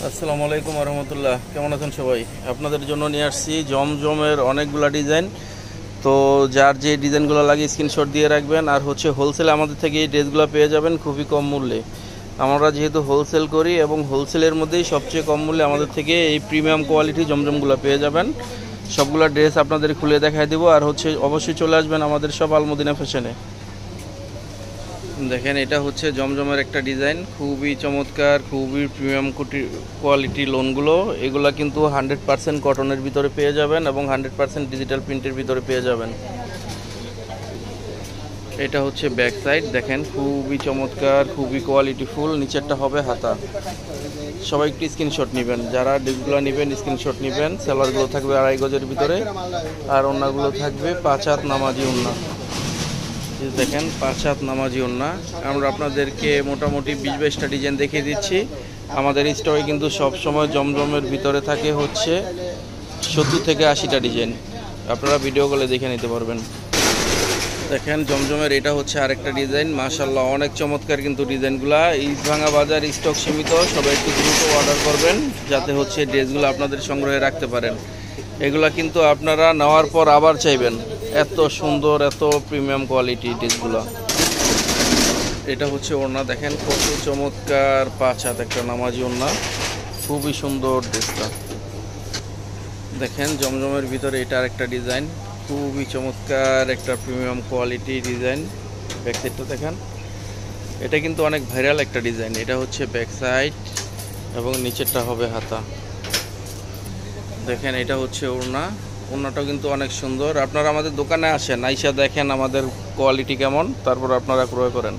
আসসালামু আলাইকুম রহমতুল্লাহ। কেমন আছেন সবাই? আপনাদের জন্য নিয়ে আসছি জমজমের অনেকগুলা ডিজাইন। তো যার যে ডিজাইনগুলো লাগে স্ক্রিনশট দিয়ে রাখবেন। আর হচ্ছে হোলসেলে আমাদের থেকে এই ড্রেসগুলো পেয়ে যাবেন খুবই কম মূল্যে। আমরা যেহেতু হোলসেল করি এবং হোলসেলের মধ্যেই সবচেয়ে কম মূল্যে আমাদের থেকে এই প্রিমিয়াম কোয়ালিটি জমজমগুলো পেয়ে যাবেন। সবগুলা ড্রেস আপনাদের খুলে দেখায় দেবো। আর হচ্ছে অবশ্যই চলে আসবেন আমাদের সব আলমদিনা ফ্যাশনে। দেখেন, এটা হচ্ছে জমজমের একটা ডিজাইন, খুবই চমৎকার, খুবই প্রিমিয়াম কোয়ালিটি লোনগুলো। এগুলা কিন্তু 100% কটনের ভিতরে পেয়ে যাবেন এবং 100% ডিজিটাল প্রিন্টের ভিতরে পেয়ে যাবেন। এটা হচ্ছে ব্যাক সাইড, দেখেন খুবই চমৎকার, খুবই কোয়ালিটিফুল। নিচেরটা হবে হাতা। সবাই একটু স্ক্রিনশট নেবেন, যারা ড্রেসগুলো নেবেন স্ক্রিনশট নেবেন। সেলারগুলো থাকবে 2.5 গজের ভিতরে আর ওড়নাগুলো থাকবে 5 হাত নামাজি ওড়না। দেখেন 5 হাত নামাজি ওড়না। আমরা আপনাদেরকে মোটামুটি 20-22টা ডিজাইন দেখিয়ে দিচ্ছি। আমাদের স্টকে কিন্তু সব সময় জমজমের ভিতরে থাকে হচ্ছে 70 থেকে 80টা ডিজাইন। আপনারা ভিডিও কলে দেখে নিতে পারবেন। দেখেন জমজমের এটা হচ্ছে আরেকটা ডিজাইন, মাশাআল্লাহ অনেক চমৎকার কিন্তু ডিজাইনগুলা। ইস্টভাঙ্গা বাজার, স্টক সীমিত, সবাই একটু দ্রুত অর্ডার করবেন যাতে হচ্ছে ড্রেসগুলো আপনাদের সংগ্রহে রাখতে পারেন। এগুলা কিন্তু আপনারা নেওয়ার পর আবার চাইবেন, এত সুন্দর, এত প্রিমিয়াম কোয়ালিটি ড্রেসগুলো। এটা হচ্ছে ওড়না, দেখেন কত চমৎকার, 5 হাত একটা নামাজি ওড়না, খুবই সুন্দর ড্রেসটা। দেখেন জমজমের ভিতরে এটা আরেকটা ডিজাইন, খুবই চমৎকার একটা প্রিমিয়াম কোয়ালিটি ডিজাইন। ব্যাক সাইডটা দেখেন, এটা কিন্তু অনেক ভাইরাল একটা ডিজাইন। এটা হচ্ছে ব্যাক সাইড এবং নিচেরটা হবে হাতা। দেখেন এটা হচ্ছে ওড়না, ওড়নাটাও কিন্তু অনেক সুন্দর। আপনারা আমাদের দোকানে আসেন, আইসা দেখেন আমাদের কোয়ালিটি কেমন, তারপর আপনারা ক্রয় করেন।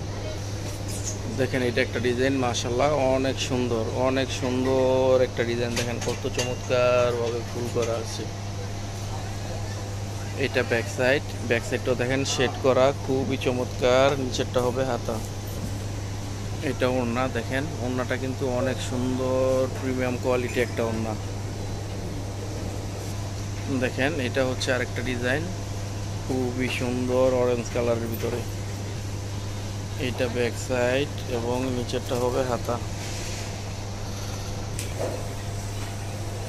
দেখেন এটা একটা ডিজাইন, মাশাআল্লাহ অনেক সুন্দর, অনেক সুন্দর একটা ডিজাইন। দেখেন কত চমৎকারভাবে ফুল করা আছে। এটা ব্যাক সাইড, ব্যাক সাইডটাও দেখেন শেড করা, খুবই চমৎকার। নিচেরটা হবে হাতা। এটা ওড়না, দেখেন ওড়নাটা কিন্তু অনেক সুন্দর, প্রিমিয়াম কোয়ালিটি একটা ওড়না। দেখেন এটা হচ্ছে আরেকটা ডিজাইন, খুবই সুন্দর, অরেঞ্জ কালারের ভিতরে। এটা ব্যাক সাইড এবং নিচেরটা হবে হাতা।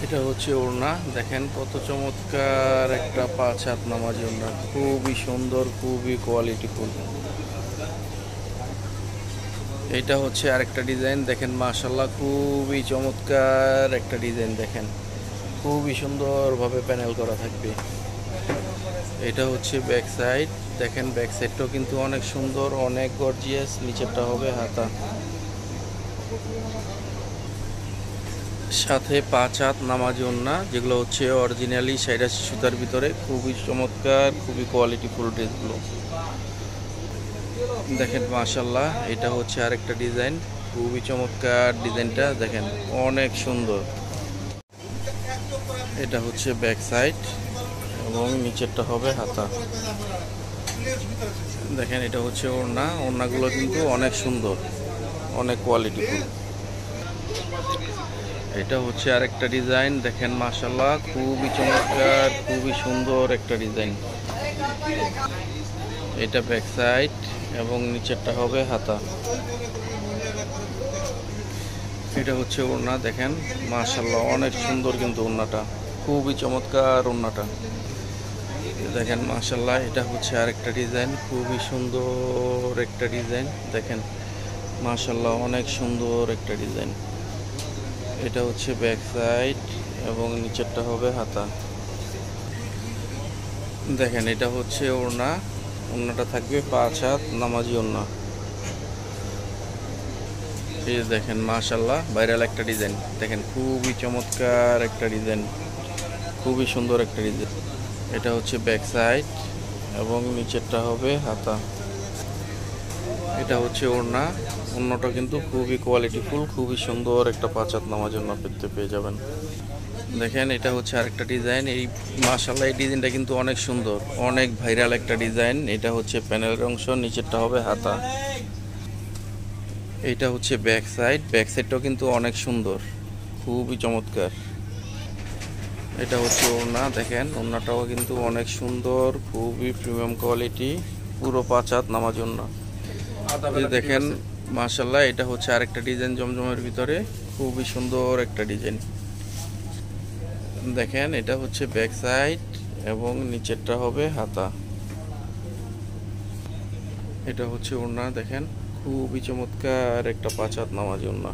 এটা হচ্ছে ওড়না, দেখেন কত চমৎকার একটা 5 হাত নামাজি ওড়না, খুবই সুন্দর, খুবই কোয়ালিটিফুল। এটা হচ্ছে আরেকটা ডিজাইন, দেখেন মাশাআল্লাহ খুবই চমৎকার একটা ডিজাইন। দেখেন খুবই সুন্দরভাবে প্যানেল করা থাকবে। এটা হচ্ছে ব্যাক সাইড, দেখেন ব্যাক সাইডটাও কিন্তু অনেক সুন্দর, অনেক গর্জিয়াস। নিচেরটা হবে হাতা, সাথে 5 হাত নামাজি ওড়না, যেগুলো হচ্ছে অরিজিনালি সাইডাসি সুতার ভিতরে, খুবই চমৎকার, খুবই কোয়ালিটিফুল ড্রেসগুলো। দেখেন মাশাআল্লাহ এটা হচ্ছে আরেকটা ডিজাইন, খুবই চমৎকার ডিজাইনটা, দেখেন অনেক সুন্দর। এটা হচ্ছে ব্যাক সাইড এবং নিচেরটা হবে হাতা। দেখেন এটা হচ্ছে ওড়না, ওড়নাগুলো কিন্তু অনেক সুন্দর, অনেক কোয়ালিটিফুল। এটা হচ্ছে আরেকটা ডিজাইন, দেখেন মাশাআল্লাহ খুবই চমৎকার, খুবই সুন্দর একটা ডিজাইন। এটা ব্যাক সাইড এবং নিচেরটা হবে হাতা। এটা হচ্ছে ওড়না, দেখেন মাশাআল্লাহ অনেক সুন্দর কিন্তু ওড়নাটা, খুবই চমৎকার ওড়নাটা। দেখেন মাশাআল্লাহ এটা হচ্ছে আরেকটা ডিজাইন, খুবই সুন্দর একটা ডিজাইন। দেখেন মাশাআল্লাহ অনেক সুন্দর একটা ডিজাইন। এটা হচ্ছে ব্যাক সাইড এবং নিচেরটা হবে হাতা। দেখেন এটা হচ্ছে ওড়না, ওড়নাটা থাকবে 5 হাত নামাজি ওড়না। এই যে দেখেন মাশাআল্লাহ ভাইরাল একটা ডিজাইন, দেখেন খুবই চমৎকার একটা ডিজাইন, খুবই সুন্দর একটা ডিজাইন। এটা হচ্ছে ব্যাক সাইড এবং নিচেরটা হবে হাতা। এটা হচ্ছে ওড়না, ওড়নাটা কিন্তু খুবই কোয়ালিটিফুল, খুবই সুন্দর একটা 5 হাত নামাজি ওড়না পেয়ে যাবেন। দেখেন এটা হচ্ছে আরেকটা ডিজাইন, এই মাশাআল্লাহ এই ডিজাইনটা কিন্তু অনেক সুন্দর, অনেক ভাইরাল একটা ডিজাইন। এটা হচ্ছে প্যানেলের অংশ, নিচেরটা হবে হাতা। এটা হচ্ছে ব্যাক সাইড, ব্যাক সাইডটাও কিন্তু অনেক সুন্দর, খুবই চমৎকার। এটা হচ্ছে ওড়না, দেখেন ওড়নাটাও কিন্তু অনেক সুন্দর, খুবই প্রিমিয়াম কোয়ালিটি, পুরো 5 হাত নামাজি ওড়না। দেখেন মাশাআল্লাহ, এটা হচ্ছে আরেকটা ডিজাইন জমজমের ভিতরে, খুবই সুন্দর একটা ডিজাইন। দেখেন এটা হচ্ছে ব্যাক সাইড এবং নিচেরটা হবে হাতা। এটা হচ্ছে ওড়না, দেখেন খুবই চমৎকার একটা 5 হাত নামাজি ওড়না।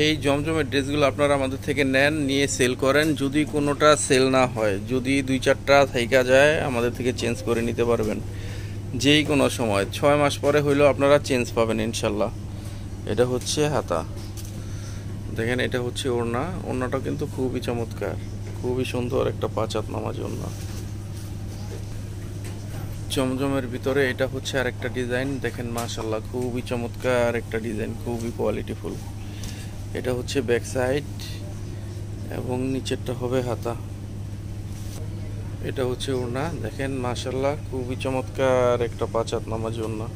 এই জমজমের ড্রেসগুলো আপনারা আমাদের থেকে নেন, নিয়ে সেল করেন। যদি কোনোটা সেল না হয়, যদি 2-4টা থাইকা যায়, আমাদের থেকে চেঞ্জ করে নিতে পারবেন যেই কোনো সময়। 6 মাস পরে হইলেও আপনারা চেঞ্জ পাবেন ইনশাল্লাহ। এটা হচ্ছে হাতা, দেখেন এটা হচ্ছে ওড়না। ওড়নাটা কিন্তু খুবই চমৎকার, খুবই সুন্দর একটা 5 হাত নামাজি ওড়না। জমজমের ভিতরে এটা হচ্ছে আরেকটা ডিজাইন, দেখেন মাশাআল্লাহ খুবই চমৎকার একটা ডিজাইন, খুবই কোয়ালিটিফুল। এটা হচ্ছে ব্যাক সাইড এবং নিচেরটা হবে হাতা। এটা হচ্ছে ওড়না, দেখেন মাশাআল্লাহ খুবই চমৎকার একটা 5 হাত নামাজি ওড়না।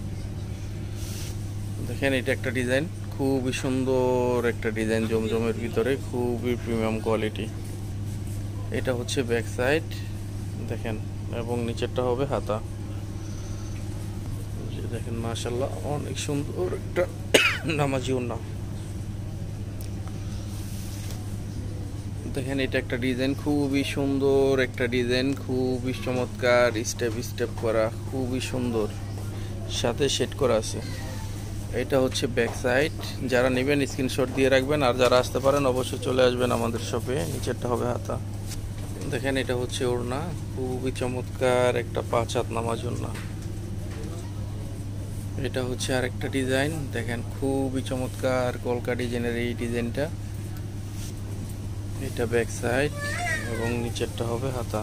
দেখেন এটা একটা ডিজাইন, খুবই সুন্দর একটা ডিজাইন জমজমের ভিতরে, খুবই প্রিমিয়াম কোয়ালিটি। এটা হচ্ছে ব্যাক সাইড, দেখেন, এবং নিচেরটা হবে হাতা। দেখেন মাশাআল্লাহ অনেক সুন্দর একটা নামাজি ওড়না। দেখেন এটা একটা ডিজাইন, খুবই সুন্দর একটা ডিজাইন, খুবই চমৎকার, স্টেপ স্টেপ করা, খুবই সুন্দর, সাথে সেট করা আছে। এটা হচ্ছে ব্যাক সাইড। যারা নেবেন স্ক্রিনশট দিয়ে রাখবেন, আর যারা আসতে পারেন অবশ্যই চলে আসবেন আমাদের শপে। নিচেরটা হবে হাতা। দেখেন এটা হচ্ছে ওড়না, খুবই চমৎকার একটা 5 হাত নামাজি ওড়না। এটা হচ্ছে আরেকটা ডিজাইন, দেখেন খুবই চমৎকার কলকা ডিজাইনের এই ডিজাইনটা। এটা ব্যাক সাইড এবং নিচেরটা হবে হাতা।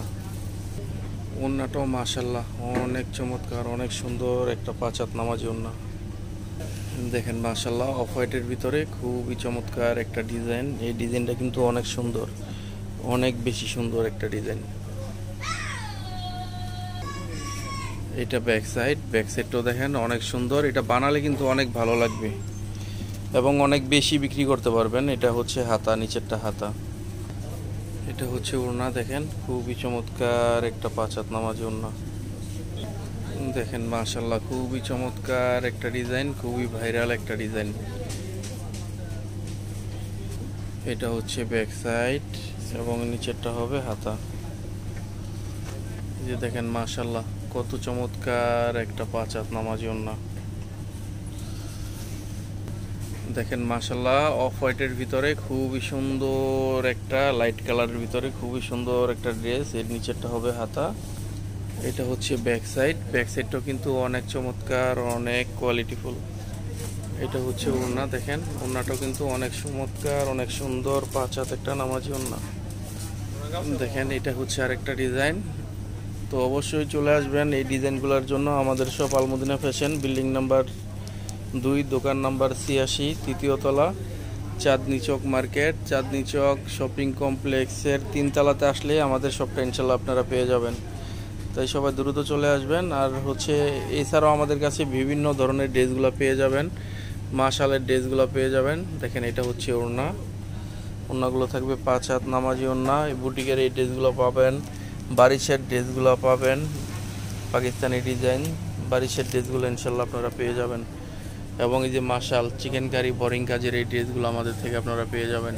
ওড়নাটাও মাশাআল্লাহ অনেক চমৎকার, অনেক সুন্দর একটা 5 হাত নামাজি ওড়না। দেখেন মাশাআল্লাহ অফ হোয়াইটের ভিতরে খুবই চমৎকার একটা ডিজাইন। এই ডিজাইনটা কিন্তু অনেক সুন্দর, অনেক বেশি সুন্দর একটা ডিজাইন। এটা ব্যাক সাইড, ব্যাক সাইডটাও দেখেন অনেক সুন্দর। এটা বানালে কিন্তু অনেক ভালো লাগবে এবং অনেক বেশি বিক্রি করতে পারবেন। এটা হচ্ছে হাতা, নিচেরটা হাতা। এটা হচ্ছে ওড়না, দেখেন খুবই চমৎকার একটা 5 হাত নামাজি ওড়না। দেখেন মাশাআল্লাহ খুবই চমৎকার একটা ডিজাইন, খুবই ভাইরাল একটা ডিজাইন। এটা হচ্ছে ব্যাক সাইড এবং নিচেরটা হবে হাতা। যে দেখেন মাশাআল্লাহ কত চমৎকার একটা 5 হাত নামাজি ওড়না। দেখেন মাশাআল্লাহ অফ হোয়াইটের ভিতরে খুবই সুন্দর একটা লাইট কালারের ভিতরে খুবই সুন্দর একটা ড্রেস। এর নিচেরটা হবে হাতা। এটা হচ্ছে ব্যাক সাইড, ব্যাক সাইডটাও কিন্তু অনেক চমৎকার, অনেক কোয়ালিটিফুল। এটা হচ্ছে ওড়না, দেখেন ওড়নাটাও কিন্তু অনেক চমৎকার, অনেক সুন্দর 5 হাত একটা নামাজি ওড়না। দেখেন এটা হচ্ছে আরেকটা ডিজাইন। তো অবশ্যই চলে আসবেন এই ডিজাইনগুলোর জন্য আমাদের shop Al Madina fashion, building number 2, দোকান নাম্বার 86, 3য় তলা, চাঁদনী চক মার্কেট, চাঁদনী চক শপিং কমপ্লেক্সের 3 তলাতে আসলে আমাদের শপটা ইনশাল্লাহ আপনারা পেয়ে যাবেন। তাই সবাই দ্রুত চলে আসবেন। আর হচ্ছে এছাড়াও আমাদের কাছে বিভিন্ন ধরনের ড্রেসগুলো পেয়ে যাবেন, মাশালের ড্রেসগুলো পেয়ে যাবেন। দেখেন এটা হচ্ছে ওড়না, ওড়নাগুলো থাকবে 5 হাত নামাজি ওড়না। এই বুটিকের এই ড্রেসগুলো পাবেন, বারিশের ড্রেসগুলো পাবেন, পাকিস্তানি ডিজাইন বারিশের ড্রেসগুলো ইনশাল্লাহ আপনারা পেয়ে যাবেন। এবং এই যে মাশাল চিকেন কারি বোরিং কাজের এই ড্রেসগুলো আমাদের থেকে আপনারা পেয়ে যাবেন।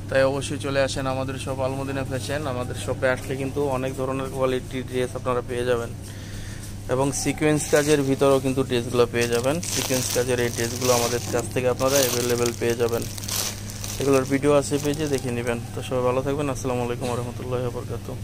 তাই অবশ্যই চলে আসেন আমাদের শপ আলমদিনা ফ্যাশন। আমাদের শপে আসলে কিন্তু অনেক ধরনের কোয়ালিটির ড্রেস আপনারা পেয়ে যাবেন এবং সিকোয়েন্স কাজের ভিতরেও কিন্তু ড্রেসগুলো পেয়ে যাবেন। সিকোয়েন্স কাজের এই ড্রেসগুলো আমাদের কাছ থেকে আপনারা অ্যাভেলেবেল পেয়ে যাবেন। এগুলোর ভিডিও আছে পেজে, দেখে নেবেন। তো সবাই ভালো থাকবেন। আসসালামু আলাইকুম ওয়া রাহমাতুল্লাহি ওয়া বারাকাতুহু।